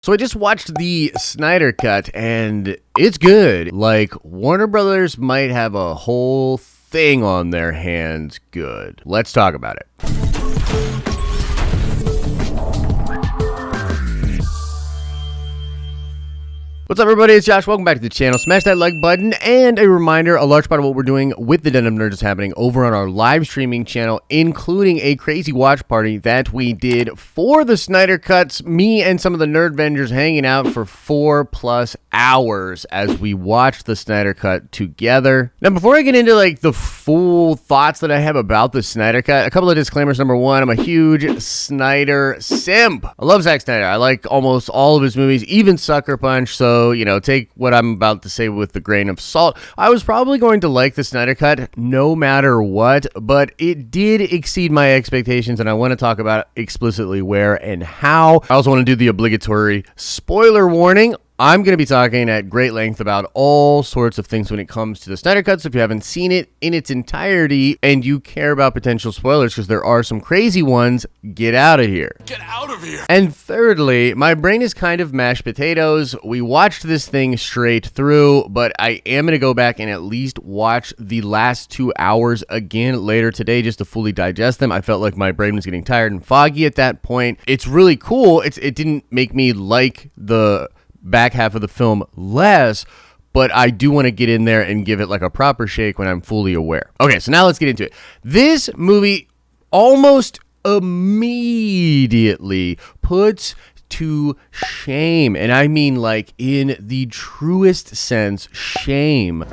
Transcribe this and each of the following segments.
So I just watched the Snyder Cut, and it's good. Like, Warner Brothers might have a whole thing on their hands good. Let's talk about it. What's up, everybody? It's Josh. Welcome back to the channel. Smash that like button, and a reminder, a large part of what we're doing with the Den of Nerds is happening over on our live streaming channel, including a crazy watch party that we did for the Snyder Cuts. Me and some of the Nerd Vengers hanging out for 4+ hours as we watched the Snyder Cut together. Now, before I get into like the full thoughts that I have about the Snyder Cut, a couple of disclaimers. Number one, I'm a huge Snyder simp. I love Zack Snyder. I like almost all of his movies, even Sucker Punch. So, you know, take what I'm about to say with a grain of salt. I was probably going to like the Snyder Cut no matter what, but it did exceed my expectations, and I want to talk about explicitly where and how. I also want to do the obligatory spoiler warning. I'm going to be talking at great length about all sorts of things when it comes to the Snyder Cut. So if you haven't seen it in its entirety and you care about potential spoilers, because there are some crazy ones, get out of here. Get out of here. And thirdly, my brain is kind of mashed potatoes. We watched this thing straight through, but I am going to go back and at least watch the last 2 hours again later today just to fully digest them. I felt like my brain was getting tired and foggy at that point. It's really cool. It didn't make me like the back half of the film less, but I do want to get in there and give it like a proper shake when I'm fully aware. Okay, so now let's get into it. This movie almost immediately puts to shame, and I mean like in the truest sense, shame,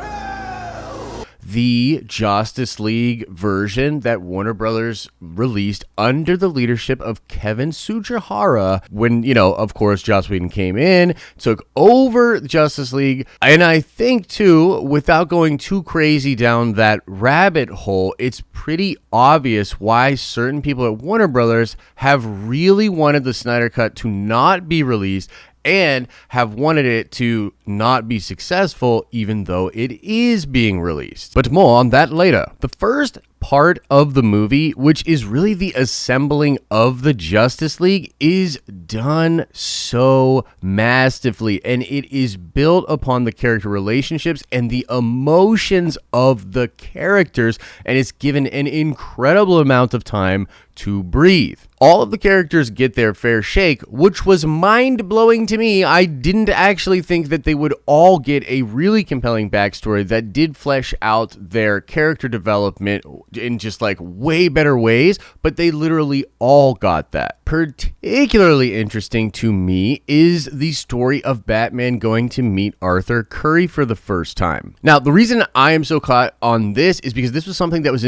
the Justice League version that Warner Bros. Released under the leadership of Kevin Tsujihara when, you know, of course, Joss Whedon came in, took over Justice League. And I think, too, without going too crazy down that rabbit hole, it's pretty obvious why certain people at Warner Bros. Have really wanted the Snyder Cut to not be released and have wanted it to not be successful, even though it is being released. But more on that later. The first part of the movie, which is really the assembling of the Justice League, is done so masterfully, and it is built upon the character relationships and the emotions of the characters, and it's given an incredible amount of time to breathe. All of the characters get their fair shake, which was mind-blowing to me. I didn't actually think that they would all get a really compelling backstory that did flesh out their character development in just like way better ways, but they literally all got that. Particularly interesting to me is the story of Batman going to meet Arthur Curry for the first time. Now, the reason I am so caught on this is because this was something that was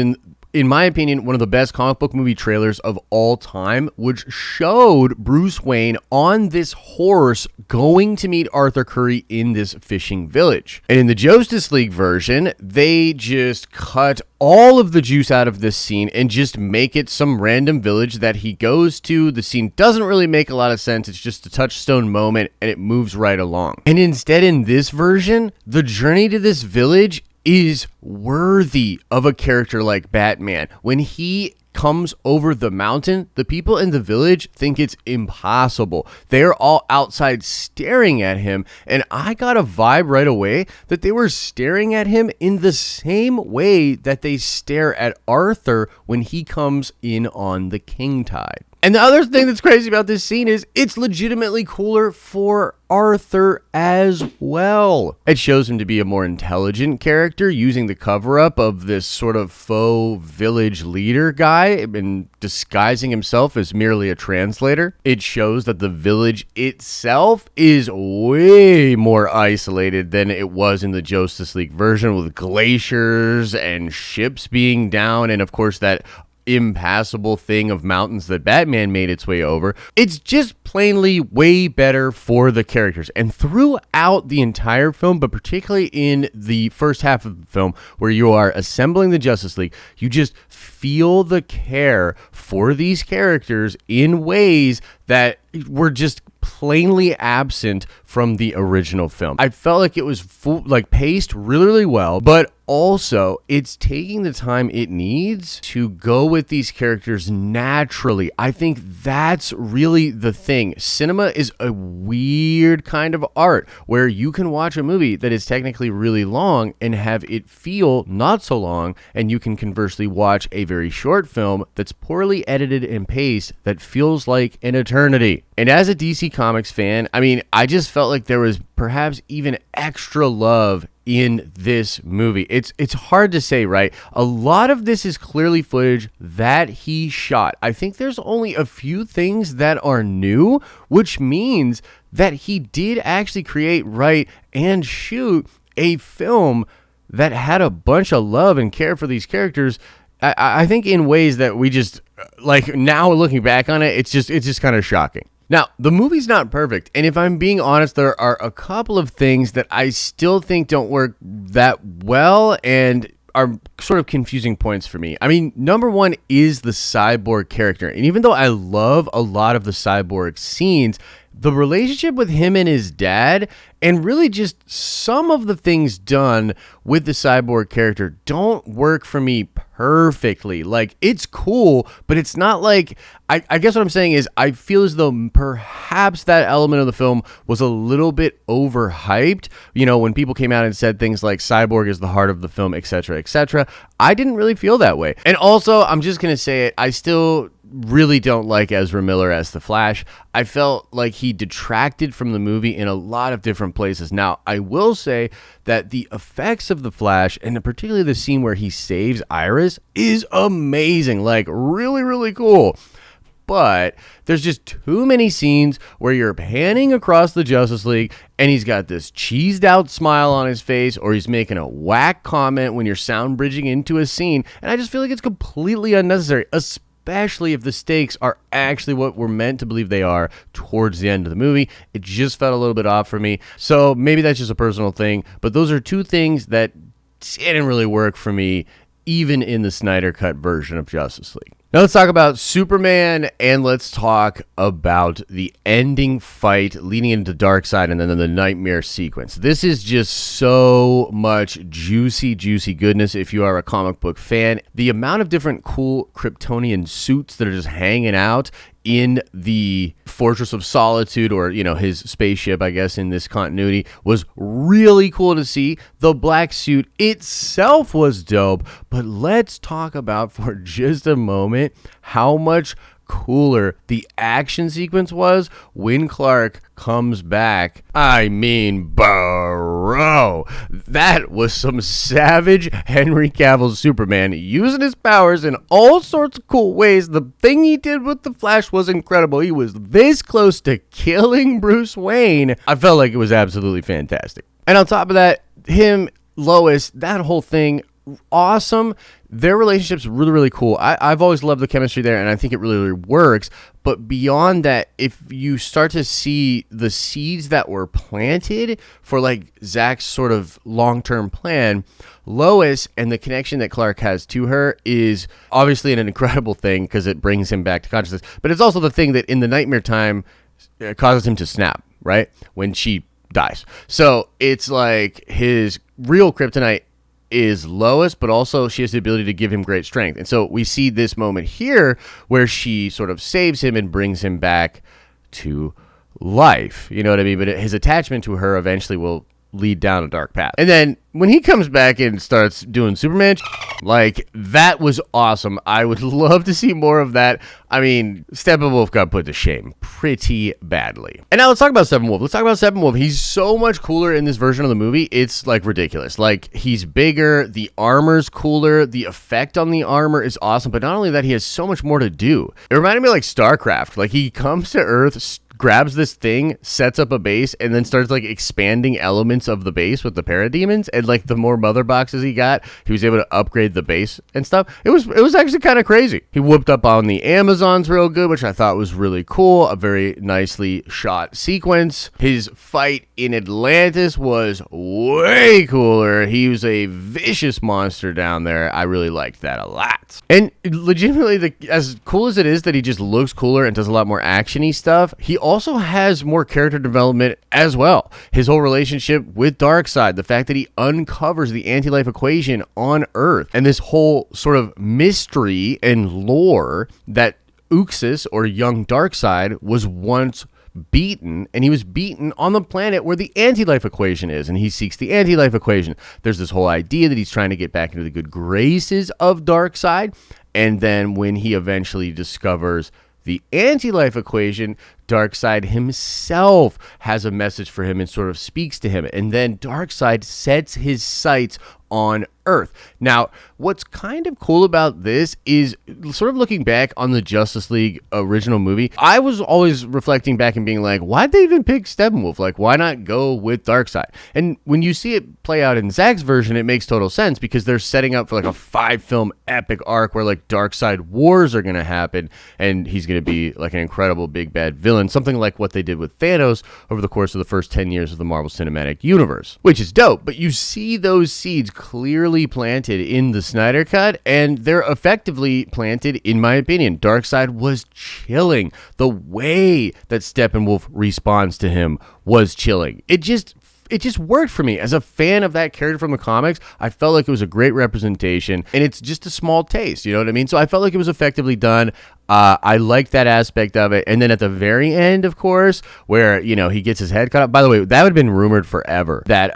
in my opinion, one of the best comic book movie trailers of all time, which showed Bruce Wayne on this horse going to meet Arthur Curry in this fishing village. And in the Justice League version, they just cut all of the juice out of this scene and just make it some random village that he goes to. The scene doesn't really make a lot of sense. It's just a touchstone moment and it moves right along. And instead, in this version, the journey to this village is worthy of a character like Batman. When he comes over the mountain, the people in the village think it's impossible. They're all outside staring at him, and I got a vibe right away that they were staring at him in the same way that they stare at Arthur when he comes in on the king tide. And the other thing that's crazy about this scene is it's legitimately cooler for Arthur as well. It shows him to be a more intelligent character, using the cover-up of this sort of faux village leader guy and disguising himself as merely a translator. It shows that the village itself is way more isolated than it was in the Justice League version, with glaciers and ships being down, and of course that impassable thing of mountains that Batman made its way over. It's just plainly way better for the characters. And throughout the entire film, but particularly in the first half of the film where you are assembling the Justice League, you just feel the care for these characters in ways that were just plainly absent from the original film. I felt like it was paced really, really well, but also it's taking the time it needs to go with these characters naturally. I think that's really the thing. Cinema is a weird kind of art where you can watch a movie that is technically really long and have it feel not so long, and you can conversely watch a very short film that's poorly edited and paced that feels like an eternity. And as a DC Comics fan, I mean, I just felt like there was perhaps even extra love in this movie. It's hard to say, right? A lot of this is clearly footage that he shot. I think there's only a few things that are new, which means that he did actually create, write, and shoot a film that had a bunch of love and care for these characters. I think in ways that we just, like, now looking back on it, it's just kind of shocking. Now, the movie's not perfect, and if I'm being honest, there are a couple of things that I still think don't work that well and are sort of confusing points for me. I mean, number one is the Cyborg character, and even though I love a lot of the Cyborg scenes, the relationship with him and his dad, and really just some of the things done with the Cyborg character don't work for me perfectly. Like, it's cool, but it's not like, I guess what I'm saying is I feel as though perhaps that element of the film was a little bit overhyped. You know, when people came out and said things like Cyborg is the heart of the film, etc., etc., I didn't really feel that way. And also, I'm just going to say it, I still really don't like Ezra Miller as the Flash. I felt like he detracted from the movie in a lot of different places. Now, I will say that the effects of the Flash, and particularly the scene where he saves Iris, is amazing. Like, really, really cool. But there's just too many scenes where you're panning across the Justice League and he's got this cheesed out smile on his face, or he's making a whack comment when you're sound bridging into a scene. And I just feel like it's completely unnecessary, especially if the stakes are actually what we're meant to believe they are towards the end of the movie. It just felt a little bit off for me. So maybe that's just a personal thing, but those are two things that didn't really work for me, even in the Snyder Cut version of Justice League. Now let's talk about Superman, and let's talk about the ending fight leading into Darkseid and then the nightmare sequence. This is just so much juicy, juicy goodness if you are a comic book fan. The amount of different cool Kryptonian suits that are just hanging out in the Fortress of Solitude, or, you know, his spaceship, I guess, in this continuity, was really cool to see. The black suit itself was dope, but let's talk about for just a moment how much cooler the action sequence was when Clark comes back. I mean, bro, that was some savage Henry Cavill Superman using his powers in all sorts of cool ways. The thing he did with the Flash was incredible. He was this close to killing Bruce Wayne. I felt like it was absolutely fantastic. And on top of that, him, Lois, that whole thing, awesome. Their relationship's really, really cool. I've always loved the chemistry there, and I think it really, really works. But beyond that, if you start to see the seeds that were planted for, like, Zack's sort of long-term plan, Lois and the connection that Clark has to her is obviously an incredible thing because it brings him back to consciousness. But it's also the thing that in the nightmare time causes him to snap, right? When she dies. So it's like his real kryptonite is Lois, but also she has the ability to give him great strength. And so we see this moment here where she sort of saves him and brings him back to life. You know what I mean? But his attachment to her eventually will lead down a dark path. And then when he comes back and starts doing Superman, like, that was awesome. I would love to see more of that. I mean, Steppenwolf got put to shame pretty badly. And now let's talk about Steppenwolf. Let's talk about Steppenwolf. He's so much cooler in this version of the movie. It's, like, ridiculous. Like, he's bigger. The armor's cooler. The effect on the armor is awesome. But not only that, he has so much more to do. It reminded me of, like, StarCraft. Like, he comes to Earth, grabs this thing, sets up a base, and then starts like expanding elements of the base with the parademons. And like the more mother boxes he got, he was able to upgrade the base and stuff. It was actually kind of crazy. He whooped up on the Amazons real good, which I thought was really cool. A very nicely shot sequence. His fight in Atlantis was way cooler. He was a vicious monster down there. I really liked that a lot. And legitimately, as cool as it is that he just looks cooler and does a lot more action-y stuff, he also has more character development as well. His whole relationship with Darkseid, the fact that he uncovers the anti-life equation on Earth, and this whole sort of mystery and lore that Uxas, or young Darkseid, was once beaten, and he was beaten on the planet where the anti-life equation is, and he seeks the anti-life equation. There's this whole idea that he's trying to get back into the good graces of Darkseid, and then when he eventually discovers the anti-life equation, Darkseid himself has a message for him and sort of speaks to him, and then Darkseid sets his sights on Earth. Now, what's kind of cool about this is sort of looking back on the Justice League original movie, I was always reflecting back and being like, why'd they even pick Steppenwolf? Like, why not go with Darkseid? And when you see it play out in Zack's version, it makes total sense because they're setting up for like a 5-film epic arc where like Darkseid wars are going to happen and he's going to be like an incredible big bad villain, something like what they did with Thanos over the course of the first 10 years of the Marvel Cinematic Universe, which is dope. But you see those seeds clearly planted in the Snyder Cut, and they're effectively planted, in my opinion. Darkseid was chilling. The way that Steppenwolf responds to him was chilling. It just worked for me. As a fan of that character from the comics, I felt like it was a great representation, and it's just a small taste, you know what I mean? So I felt like it was effectively done. I liked that aspect of it. And then at the very end, of course, where, you know, he gets his head cut off. By the way, that would have been rumored forever, that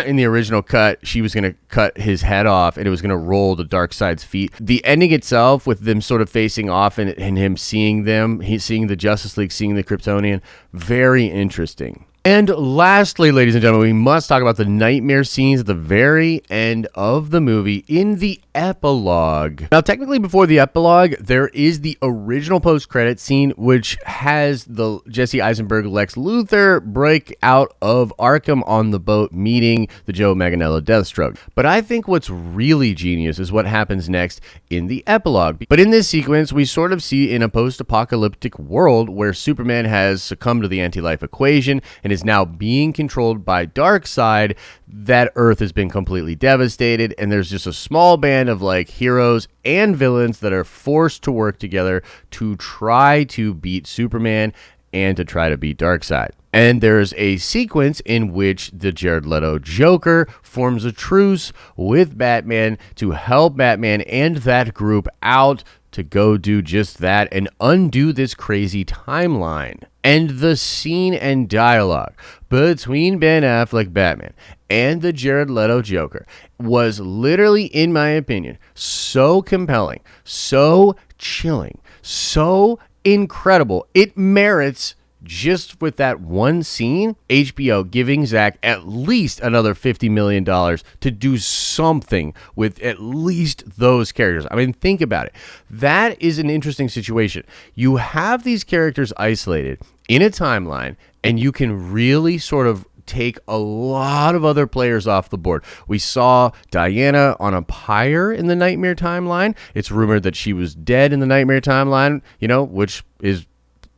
in the original cut, she was going to cut his head off and it was going to roll to Darkseid's feet. The ending itself, with them sort of facing off and him seeing them, he's seeing the Justice League, seeing the Kryptonian, very interesting. And lastly, ladies and gentlemen, we must talk about the nightmare scenes at the very end of the movie in the epilogue. Now, technically, before the epilogue, there is the original post-credit scene, which has the Jesse Eisenberg Lex Luthor break out of Arkham on the boat, meeting the Joe Manganiello Deathstroke. But I think what's really genius is what happens next in the epilogue. But in this sequence, we sort of see in a post-apocalyptic world where Superman has succumbed to the anti-life equation and is now being controlled by Darkseid, that Earth has been completely devastated, and there's just a small band of like heroes and villains that are forced to work together to try to beat Superman and to try to beat Darkseid. And there's a sequence in which the Jared Leto Joker forms a truce with Batman to help Batman and that group out to go do just that and undo this crazy timeline. And the scene and dialogue between Ben Affleck Batman and the Jared Leto Joker was literally, in my opinion, so compelling, so chilling, so incredible. It merits, just with that one scene, HBO giving Zack at least another $50 million to do something with at least those characters. I mean, think about it. That is an interesting situation. You have these characters isolated in a timeline, and you can really sort of take a lot of other players off the board. We saw Diana on a pyre in the Nightmare timeline. It's rumored that she was dead in the Nightmare timeline, you know, which is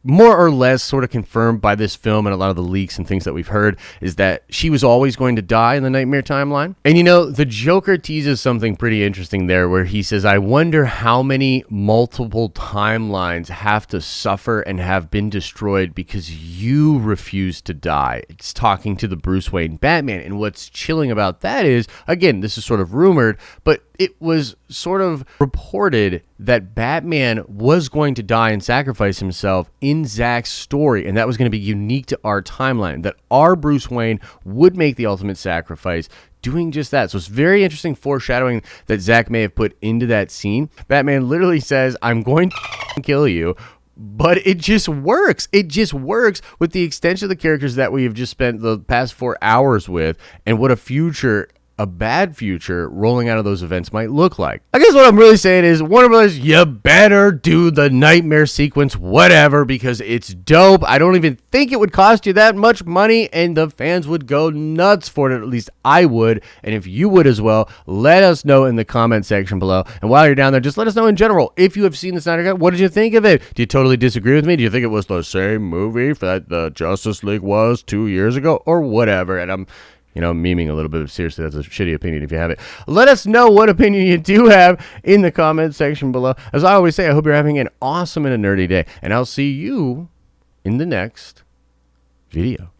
more or less sort of confirmed by this film, and a lot of the leaks and things that we've heard is that she was always going to die in the Nightmare timeline. And you know, the Joker teases something pretty interesting there where he says, I wonder how many multiple timelines have to suffer and have been destroyed because you refuse to die. It's talking to the Bruce Wayne Batman. And what's chilling about that is, again, this is sort of rumored, but it was sort of reported that Batman was going to die and sacrifice himself in Zack's story, and that was going to be unique to our timeline, that our Bruce Wayne would make the ultimate sacrifice doing just that. So it's very interesting foreshadowing that Zack may have put into that scene. Batman literally says, I'm going to kill you. But it just works. It just works with the extension of the characters that we have just spent the past 4 hours with, and what a future a bad future rolling out of those events might look like. I guess what I'm really saying is, Warner Bros., you better do the nightmare sequence, whatever, because it's dope. I don't even think it would cost you that much money, and the fans would go nuts for it. At least I would. And if you would as well, let us know in the comment section below. And while you're down there, just let us know in general, if you have seen the Snyder Cut, what did you think of it? Do you totally disagree with me? Do you think it was the same movie that the Justice League was 2 years ago, or whatever? And I'm memeing a little bit. Seriously, that's a shitty opinion if you have it. Let us know what opinion you do have in the comment section below. As I always say, I hope you're having an awesome and a nerdy day, and I'll see you in the next video.